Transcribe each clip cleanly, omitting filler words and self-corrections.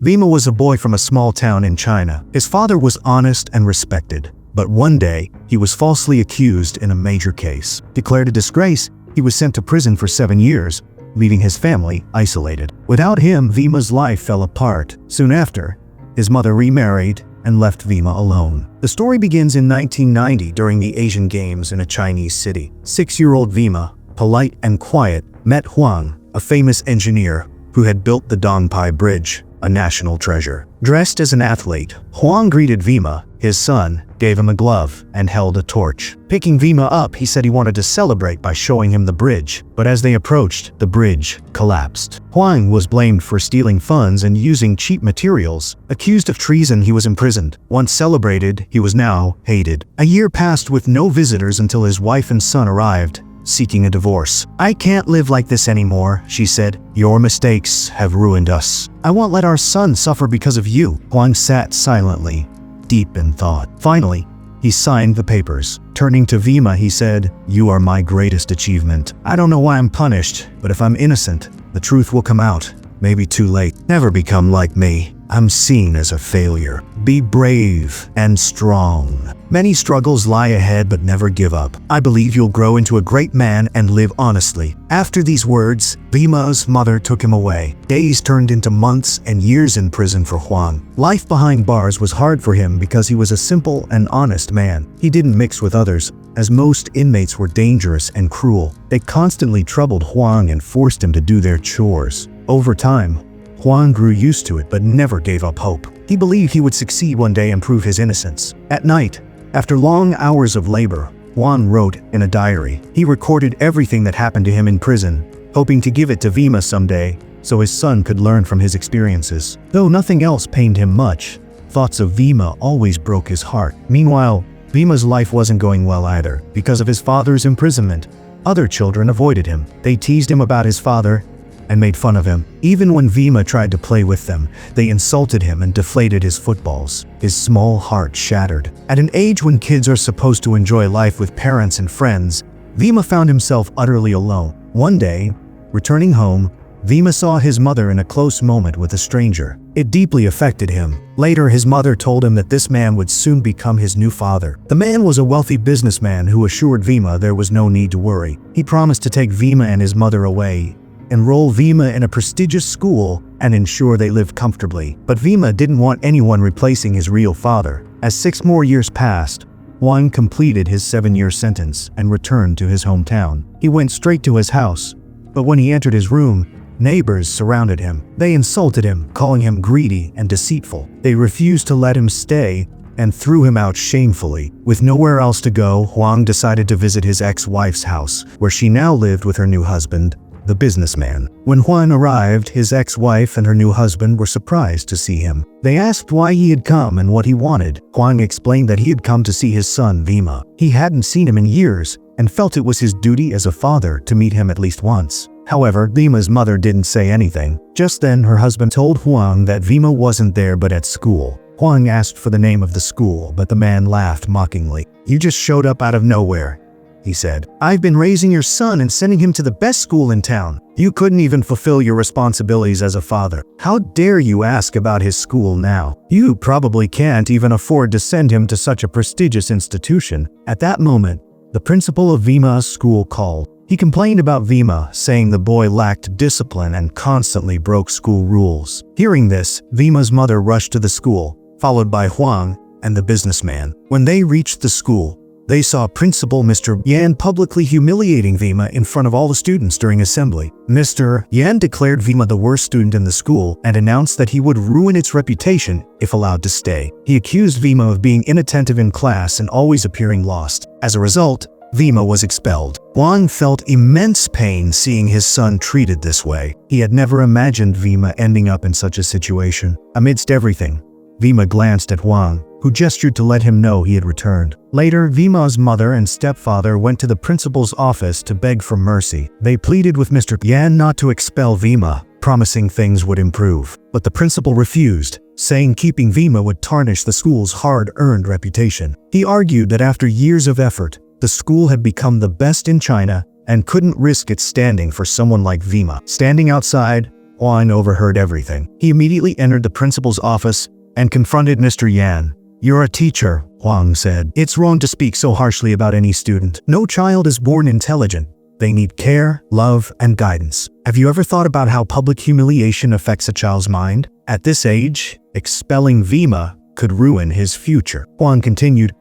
Vima was a boy from a small town in China. His father was honest and respected. But one day, he was falsely accused in a major case. Declared a disgrace, he was sent to prison for 7 years, leaving his family isolated. Without him, Vima's life fell apart. Soon after, his mother remarried and left Vima alone. The story begins in 1990 during the Asian Games in a Chinese city. 6-year-old Vima, polite and quiet, met Huang, a famous engineer who had built the Dongpai Bridge, a national treasure. Dressed as an athlete, Huang greeted Vima, his son, gave him a glove, and held a torch. Picking Vima up, he said he wanted to celebrate by showing him the bridge, but as they approached, the bridge collapsed. Huang was blamed for stealing funds and using cheap materials. Accused of treason, he was imprisoned. Once celebrated, he was now hated. A year passed with no visitors until his wife and son arrived, seeking a divorce. "I can't live like this anymore," she said. "Your mistakes have ruined us. I won't let our son suffer because of you." Huang sat silently, deep in thought. Finally, he signed the papers. Turning to Vima, he said, "You are my greatest achievement. I don't know why I'm punished, but if I'm innocent, the truth will come out. Maybe too late. Never become like me. I'm seen as a failure. Be brave and strong. Many struggles lie ahead, but never give up. I believe you'll grow into a great man and live honestly." After these words, Vima's mother took him away. Days turned into months and years in prison for Huang. Life behind bars was hard for him because he was a simple and honest man. He didn't mix with others, as most inmates were dangerous and cruel. They constantly troubled Huang and forced him to do their chores. Over time, Huang grew used to it but never gave up hope. He believed he would succeed one day and prove his innocence. At night, after long hours of labor, Huang wrote in a diary. He recorded everything that happened to him in prison, hoping to give it to Vima someday so his son could learn from his experiences. Though nothing else pained him much, thoughts of Vima always broke his heart. Meanwhile, Vima's life wasn't going well either. Because of his father's imprisonment, other children avoided him. They teased him about his father and made fun of him. Even when Vima tried to play with them, they insulted him and deflated his footballs. His small heart shattered. At an age when kids are supposed to enjoy life with parents and friends, Vima found himself utterly alone. One day, returning home, Vima saw his mother in a close moment with a stranger. It deeply affected him. Later, his mother told him that this man would soon become his new father. The man was a wealthy businessman who assured Vima there was no need to worry. He promised to take Vima and his mother away, enroll Vima in a prestigious school, and ensure they lived comfortably. But Vima didn't want anyone replacing his real father. As 6 more years passed, Huang completed his 7-year sentence and returned to his hometown. He went straight to his house, but when he entered his room, neighbors surrounded him. They insulted him, calling him greedy and deceitful. They refused to let him stay and threw him out shamefully. With nowhere else to go, Huang decided to visit his ex-wife's house, where she now lived with her new husband, the businessman. When Huang arrived, his ex-wife and her new husband were surprised to see him. They asked why he had come and what he wanted. Huang explained that he had come to see his son Vima. He hadn't seen him in years and felt it was his duty as a father to meet him at least once. However, Vima's mother didn't say anything. Just then, her husband told Huang that Vima wasn't there but at school. Huang asked for the name of the school, but the man laughed mockingly. "You just showed up out of nowhere," he said. "I've been raising your son and sending him to the best school in town. You couldn't even fulfill your responsibilities as a father. How dare you ask about his school now? You probably can't even afford to send him to such a prestigious institution." At that moment, the principal of Vima's school called. He complained about Vima, saying the boy lacked discipline and constantly broke school rules. Hearing this, Vima's mother rushed to the school, followed by Huang and the businessman. When they reached the school, they saw Principal Mr. Yan publicly humiliating Vima in front of all the students during assembly. Mr. Yan declared Vima the worst student in the school and announced that he would ruin its reputation if allowed to stay. He accused Vima of being inattentive in class and always appearing lost. As a result, Vima was expelled. Huang felt immense pain seeing his son treated this way. He had never imagined Vima ending up in such a situation. Amidst everything, Vima glanced at Huang, who gestured to let him know he had returned. Later, Vima's mother and stepfather went to the principal's office to beg for mercy. They pleaded with Mr. Yan not to expel Vima, promising things would improve. But the principal refused, saying keeping Vima would tarnish the school's hard-earned reputation. He argued that after years of effort, the school had become the best in China and couldn't risk its standing for someone like Vima. Standing outside, Huang overheard everything. He immediately entered the principal's office and confronted Mr. Yan. "You're a teacher," Huang said. "It's wrong to speak so harshly about any student. No child is born intelligent. They need care, love, and guidance. Have you ever thought about how public humiliation affects a child's mind? At this age, expelling Vima could ruin his future." Huang continued,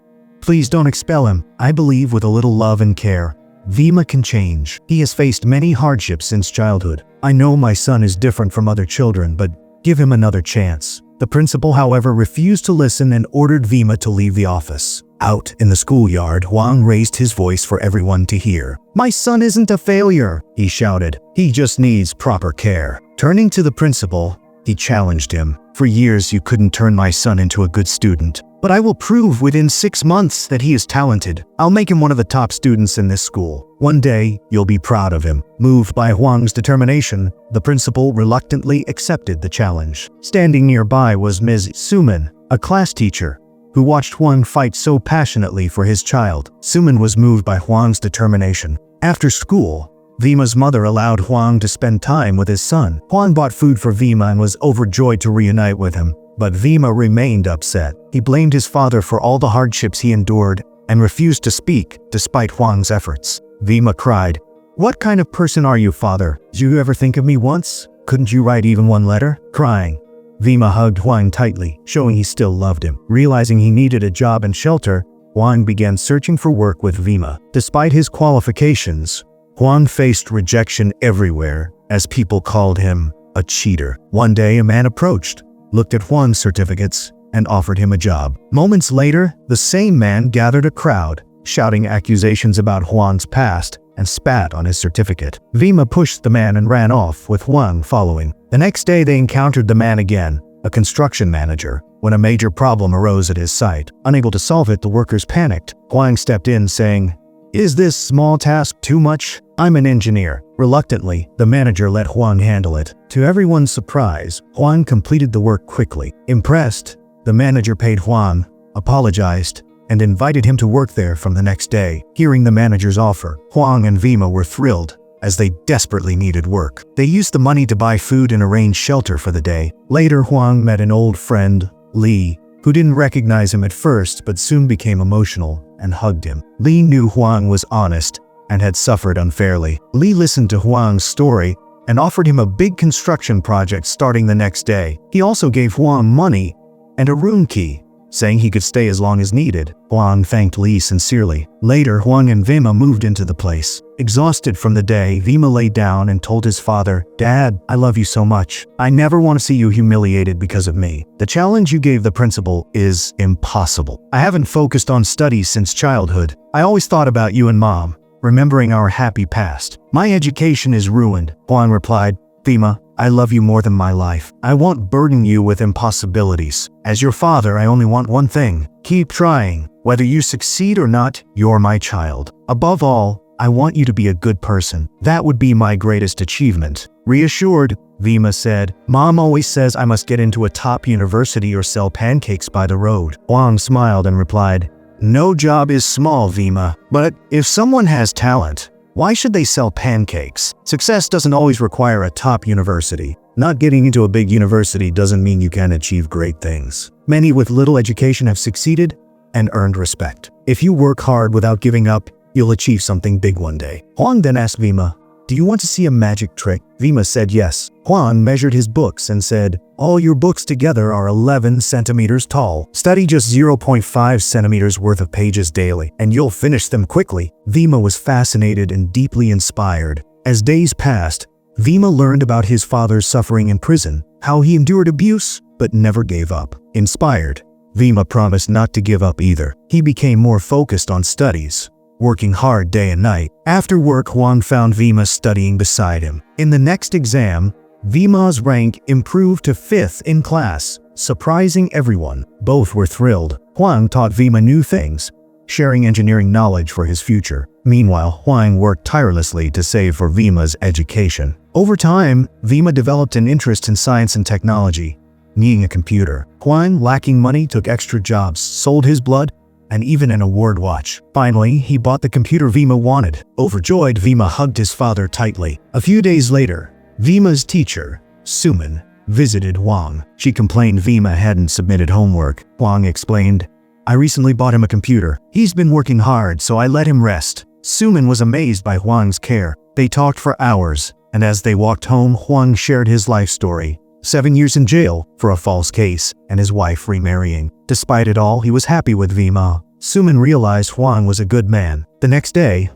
"Please don't expel him. I believe with a little love and care, Vima can change. He has faced many hardships since childhood. I know my son is different from other children, but give him another chance." The principal, however, refused to listen and ordered Vima to leave the office. Out in the schoolyard, Huang raised his voice for everyone to hear. "My son isn't a failure," he shouted. "He just needs proper care." Turning to the principal, he challenged him. "For years you couldn't turn my son into a good student, but I will prove within 6 months that he is talented. I'll make him one of the top students in this school. One day, you'll be proud of him." Moved by Huang's determination, the principal reluctantly accepted the challenge. Standing nearby was Ms. Suman, a class teacher, who watched Huang fight so passionately for his child. Suman was moved by Huang's determination. After school, Vima's mother allowed Huang to spend time with his son. Huang bought food for Vima and was overjoyed to reunite with him. But Vima remained upset. He blamed his father for all the hardships he endured and refused to speak despite Huang's efforts. Vima cried, "What kind of person are you, father? Did you ever think of me once? Couldn't you write even one letter?" Crying, Vima hugged Huang tightly, showing he still loved him. Realizing he needed a job and shelter, Huang began searching for work with Vima. Despite his qualifications, Huang faced rejection everywhere, as people called him a cheater. One day, a man approached, looked at Huang's certificates, and offered him a job. Moments later, the same man gathered a crowd, shouting accusations about Huang's past, and spat on his certificate. Vima pushed the man and ran off, with Huang following. The next day they encountered the man again, a construction manager, when a major problem arose at his site. Unable to solve it, the workers panicked. Huang stepped in, saying, "Is this small task too much? I'm an engineer." Reluctantly, the manager let Huang handle it. To everyone's surprise, Huang completed the work quickly. Impressed, the manager paid Huang, apologized, and invited him to work there from the next day. Hearing the manager's offer, Huang and Vima were thrilled, as they desperately needed work. They used the money to buy food and arrange shelter for the day. Later, Huang met an old friend, Li, who didn't recognize him at first but soon became emotional and hugged him. Li knew Huang was honest and had suffered unfairly. Li listened to Huang's story and offered him a big construction project starting the next day. He also gave Huang money and a room key, saying he could stay as long as needed. Huang thanked Li sincerely. Later, Huang and Vima moved into the place. Exhausted from the day, Vima lay down and told his father, "Dad, I love you so much. I never want to see you humiliated because of me. The challenge you gave the principal is impossible. I haven't focused on studies since childhood. I always thought about you and Mom, remembering our happy past. My education is ruined." Huang replied, "Vima, I love you more than my life. I won't burden you with impossibilities. As your father, I only want one thing. Keep trying. Whether you succeed or not, you're my child. Above all, I want you to be a good person. That would be my greatest achievement." Reassured, Vima said, "Mom always says I must get into a top university or sell pancakes by the road." Huang smiled and replied, "No job is small, Vima. But if someone has talent, why should they sell pancakes? Success doesn't always require a top university. Not getting into a big university doesn't mean you can't achieve great things. Many with little education have succeeded and earned respect. If you work hard without giving up, you'll achieve something big one day." Huang then asked Vima, "Do you want to see a magic trick?" Vima said yes. Huang measured his books and said, "All your books together are 11 centimeters tall. Study just 0.5 centimeters worth of pages daily, and you'll finish them quickly." Vima was fascinated and deeply inspired. As days passed, Vima learned about his father's suffering in prison, how he endured abuse but never gave up. Inspired, Vima promised not to give up either. He became more focused on studies, working hard day and night. After work, Huang found Vima studying beside him. In the next exam, Vima's rank improved to 5th in class, surprising everyone. Both were thrilled. Huang taught Vima new things, sharing engineering knowledge for his future. Meanwhile, Huang worked tirelessly to save for Vima's education. Over time, Vima developed an interest in science and technology, needing a computer. Huang, lacking money, took extra jobs, sold his blood, and even an award watch. Finally, he bought the computer Vima wanted. Overjoyed, Vima hugged his father tightly. A few days later, Vima's teacher, Suman visited Huang. She complained Vima hadn't submitted homework. Huang explained, "I recently bought him a computer. He's been working hard, so I let him rest." Suman was amazed by Huang's care. They talked for hours, and as they walked home, Huang shared his life story. 7 years in jail for a false case, and his wife remarrying. Despite it all, he was happy with Vima. Suman realized Huang was a good man. The next day,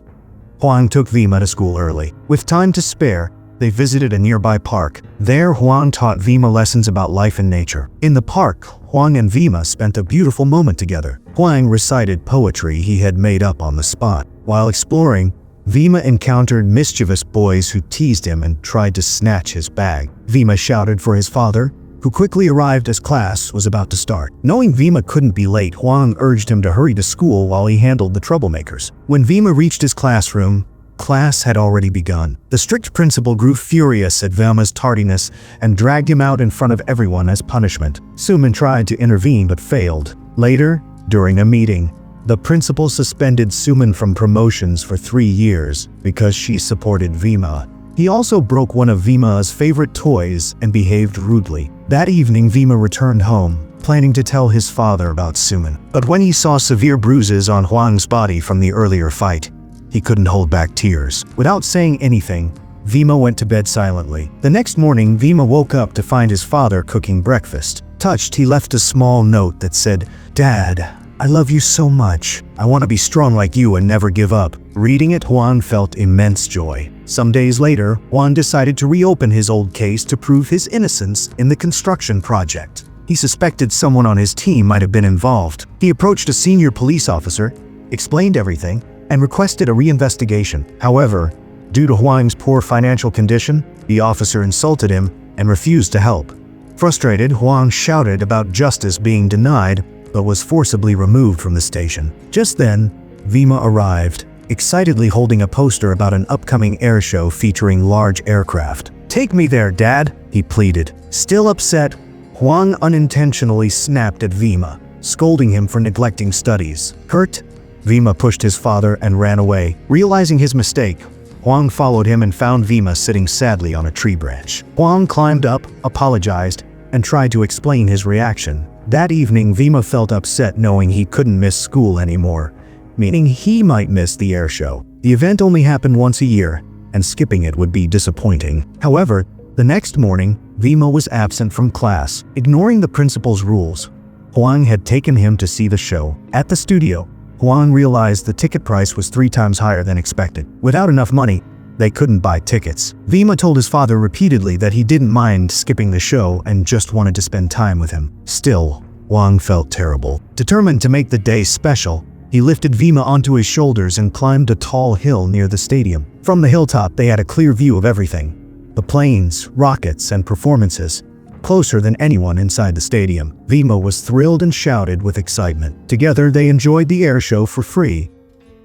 Huang took Vima to school early. With time to spare, they visited a nearby park. There, Huang taught Vima lessons about life and nature. In the park, Huang and Vima spent a beautiful moment together. Huang recited poetry he had made up on the spot. While exploring, Vima encountered mischievous boys who teased him and tried to snatch his bag. Vima shouted for his father, who quickly arrived as class was about to start. Knowing Vima couldn't be late, Huang urged him to hurry to school while he handled the troublemakers. When Vima reached his classroom, class had already begun. The strict principal grew furious at Vima's tardiness and dragged him out in front of everyone as punishment. Suman tried to intervene but failed. Later, during a meeting, the principal suspended Suman from promotions for 3 years because she supported Vima. He also broke one of Vima's favorite toys and behaved rudely. That evening, Vima returned home, planning to tell his father about Suman. But when he saw severe bruises on Huang's body from the earlier fight, he couldn't hold back tears. Without saying anything, Vima went to bed silently. The next morning, Vima woke up to find his father cooking breakfast. Touched, he left a small note that said, "Dad, I love you so much. I want to be strong like you and never give up." Reading it, Huang felt immense joy. Some days later, Huang decided to reopen his old case to prove his innocence in the construction project. He suspected someone on his team might have been involved. He approached a senior police officer, explained everything, and requested a reinvestigation. However, due to Huang's poor financial condition, the officer insulted him and refused to help. Frustrated, Huang shouted about justice being denied, but was forcibly removed from the station. Just then, Vima arrived, excitedly holding a poster about an upcoming air show featuring large aircraft. "Take me there, Dad," he pleaded. Still upset, Huang unintentionally snapped at Vima, scolding him for neglecting studies. Hurt, Vima pushed his father and ran away. Realizing his mistake, Huang followed him and found Vima sitting sadly on a tree branch. Huang climbed up, apologized, and tried to explain his reaction. That evening, Vima felt upset knowing he couldn't miss school anymore, meaning he might miss the air show. The event only happened once a year, and skipping it would be disappointing. However, the next morning, Vima was absent from class. Ignoring the principal's rules, Huang had taken him to see the show. At the studio, Huang realized the ticket price was 3 times higher than expected. Without enough money, they couldn't buy tickets. Vima told his father repeatedly that he didn't mind skipping the show and just wanted to spend time with him. Still, Huang felt terrible. Determined to make the day special, he lifted Vima onto his shoulders and climbed a tall hill near the stadium. From the hilltop, they had a clear view of everything: the planes, rockets, and performances. Closer than anyone inside the stadium, Vima was thrilled and shouted with excitement. Together, they enjoyed the air show for free,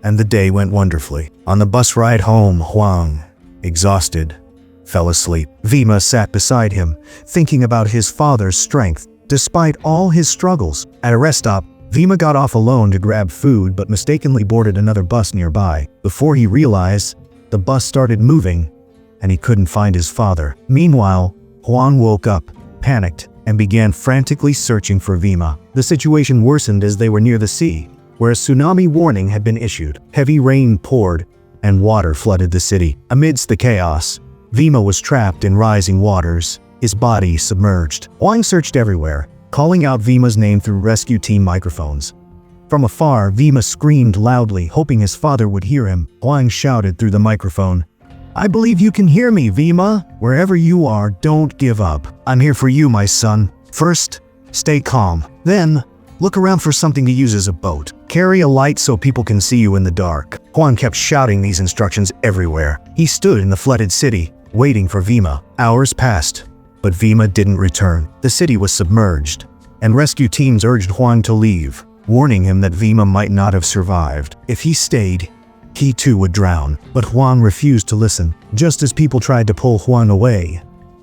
and the day went wonderfully. On the bus ride home, Huang, exhausted, fell asleep. Vima sat beside him, thinking about his father's strength, despite all his struggles. At a rest stop, Vima got off alone to grab food but mistakenly boarded another bus nearby. Before he realized, the bus started moving, and he couldn't find his father. Meanwhile, Huang woke up, panicked, and began frantically searching for Vima. The situation worsened as they were near the sea, where a tsunami warning had been issued. Heavy rain poured, and water flooded the city. Amidst the chaos, Vima was trapped in rising waters, his body submerged. Huang searched everywhere, calling out Vima's name through rescue team microphones. From afar, Vima screamed loudly, hoping his father would hear him. Huang shouted through the microphone, "I believe you can hear me, Vima. Wherever you are, don't give up. I'm here for you, my son. First, stay calm. Then, look around for something to use as a boat. Carry a light so people can see you in the dark." Huang kept shouting these instructions everywhere. He stood in the flooded city, waiting for Vima. Hours passed, but Vima didn't return. The city was submerged, and rescue teams urged Huang to leave, warning him that Vima might not have survived. If he stayed, he too would drown. But Huang refused to listen. Just as people tried to pull Huang away,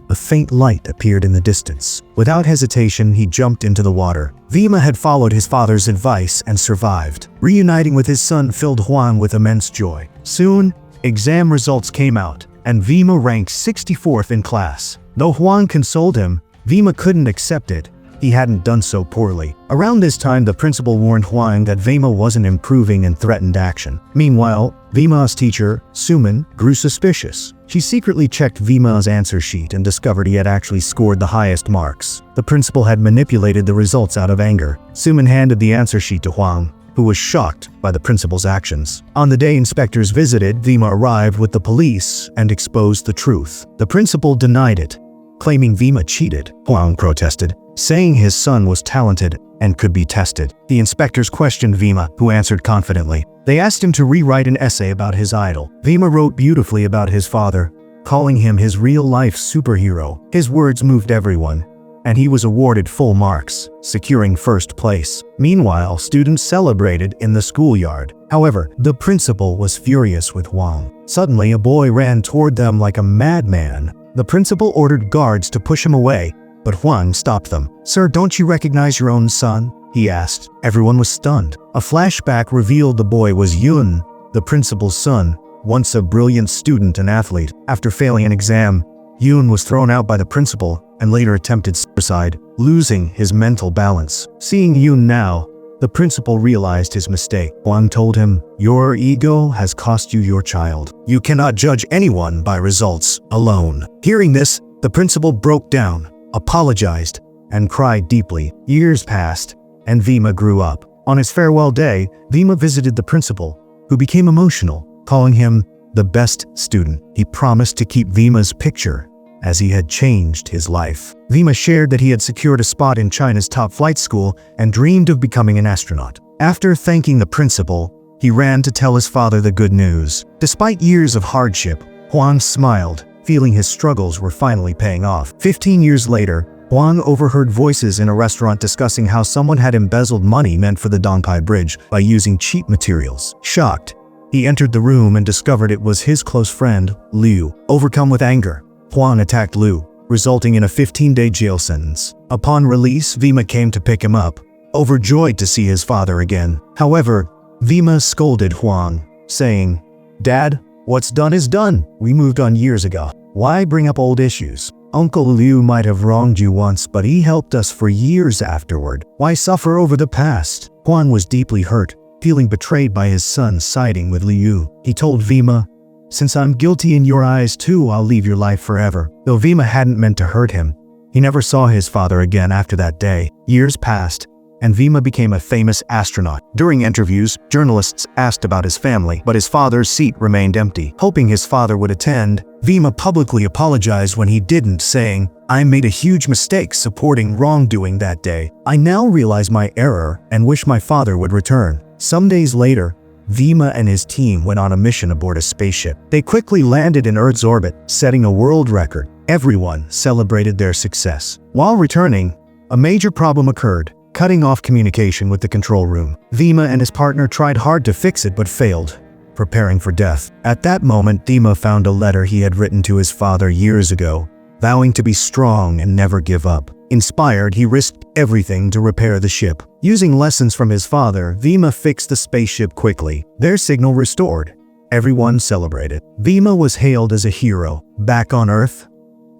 a faint light appeared in the distance. Without hesitation, he jumped into the water. Vima had followed his father's advice and survived. Reuniting with his son filled Huang with immense joy. Soon, exam results came out, and Vima ranked 64th in class. Though Huang consoled him, Vima couldn't accept it. He hadn't done so poorly. Around this time, the principal warned Huang that Vima wasn't improving and threatened action. Meanwhile, Vima's teacher, Suman, grew suspicious. She secretly checked Vima's answer sheet and discovered he had actually scored the highest marks. The principal had manipulated the results out of anger. Suman handed the answer sheet to Huang, who was shocked by the principal's actions. On the day inspectors visited, Vima arrived with the police and exposed the truth. The principal denied it, claiming Vima cheated. Huang protested, saying his son was talented and could be tested. The inspectors questioned Vima, who answered confidently. They asked him to rewrite an essay about his idol. Vima wrote beautifully about his father, calling him his real-life superhero. His words moved everyone, and he was awarded full marks, securing first place. Meanwhile, students celebrated in the schoolyard. However, the principal was furious with Huang. Suddenly, a boy ran toward them like a madman. The principal ordered guards to push him away, but Huang stopped them. "Sir, don't you recognize your own son?" he asked. Everyone was stunned. A flashback revealed the boy was Yun, the principal's son, once a brilliant student and athlete. After failing an exam, Yun was thrown out by the principal and later attempted suicide, losing his mental balance. Seeing Yun now, the principal realized his mistake. Huang told him, "Your ego has cost you your child. You cannot judge anyone by results alone." Hearing this, the principal broke down, apologized, and cried deeply. Years passed, and Vima grew up. On his farewell day, Vima visited the principal, who became emotional, calling him the best student. He promised to keep Vima's picture, as he had changed his life. Vima shared that he had secured a spot in China's top flight school and dreamed of becoming an astronaut. After thanking the principal, he ran to tell his father the good news. Despite years of hardship, Huang smiled, feeling his struggles were finally paying off. 15 years later, Huang overheard voices in a restaurant discussing how someone had embezzled money meant for the Dongpai Bridge by using cheap materials. Shocked, he entered the room and discovered it was his close friend, Liu. Overcome with anger, Huang attacked Liu, resulting in a 15-day jail sentence. Upon release, Vima came to pick him up, overjoyed to see his father again. However, Vima scolded Huang, saying, "Dad, what's done is done. We moved on years ago. Why bring up old issues? Uncle Liu might have wronged you once, but he helped us for years afterward. Why suffer over the past?" Huang was deeply hurt, feeling betrayed by his son siding with Liu. He told Vima, "Since I'm guilty in your eyes too, I'll leave your life forever." Though Vima hadn't meant to hurt him, he never saw his father again after that day. Years passed, and Vima became a famous astronaut. During interviews, journalists asked about his family, but his father's seat remained empty. Hoping his father would attend, Vima publicly apologized when he didn't, saying, "I made a huge mistake supporting wrongdoing that day. I now realize my error and wish my father would return." Some days later, Vima and his team went on a mission aboard a spaceship. They quickly landed in Earth's orbit, setting a world record. Everyone celebrated their success. While returning, a major problem occurred, cutting off communication with the control room. Vima and his partner tried hard to fix it but failed, preparing for death. At that moment, Vima found a letter he had written to his father years ago, vowing to be strong and never give up. Inspired, he risked everything to repair the ship. Using lessons from his father, Vima fixed the spaceship quickly. Their signal restored. Everyone celebrated. Vima was hailed as a hero. Back on Earth,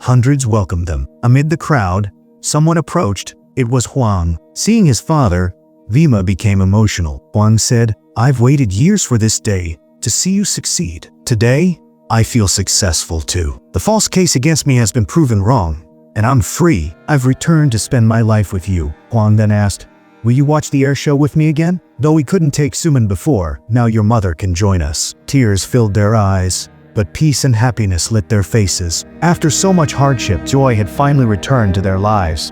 hundreds welcomed them. Amid the crowd, someone approached. It was Huang. Seeing his father, Vima became emotional. Huang said, "I've waited years for this day, to see you succeed. Today, I feel successful too. The false case against me has been proven wrong, and I'm free. I've returned to spend my life with you." Huang then asked, "Will you watch the air show with me again? Though we couldn't take Suman before, now your mother can join us." Tears filled their eyes, but peace and happiness lit their faces. After so much hardship, joy had finally returned to their lives.